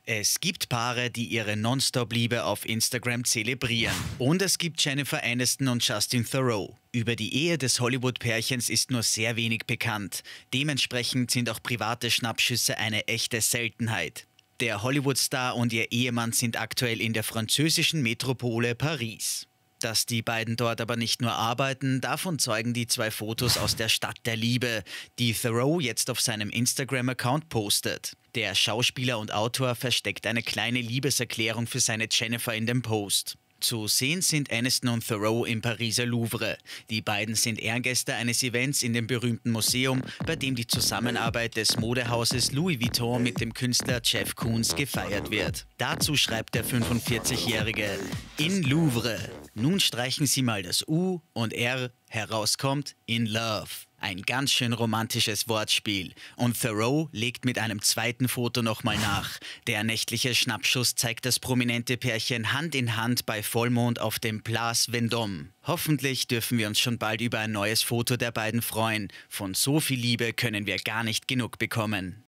Es gibt Paare, die ihre Nonstop-Liebe auf Instagram zelebrieren. Und es gibt Jennifer Aniston und Justin Theroux. Über die Ehe des Hollywood-Pärchens ist nur sehr wenig bekannt. Dementsprechend sind auch private Schnappschüsse eine echte Seltenheit. Der Hollywood-Star und ihr Ehemann sind aktuell in der französischen Metropole Paris. Dass die beiden dort aber nicht nur arbeiten, davon zeugen die zwei Fotos aus der Stadt der Liebe, die Theroux jetzt auf seinem Instagram-Account postet. Der Schauspieler und Autor versteckt eine kleine Liebeserklärung für seine Jennifer in dem Post. Zu sehen sind Aniston und Theroux im Pariser Louvre. Die beiden sind Ehrengäste eines Events in dem berühmten Museum, bei dem die Zusammenarbeit des Modehauses Louis Vuitton mit dem Künstler Jeff Koons gefeiert wird. Dazu schreibt der 45-Jährige: In Louvre. Nun streichen Sie mal das U und R, herauskommt in Love. Ein ganz schön romantisches Wortspiel. Und Theroux legt mit einem zweiten Foto nochmal nach. Der nächtliche Schnappschuss zeigt das prominente Pärchen Hand in Hand bei Vollmond auf dem Place Vendôme. Hoffentlich dürfen wir uns schon bald über ein neues Foto der beiden freuen. Von so viel Liebe können wir gar nicht genug bekommen.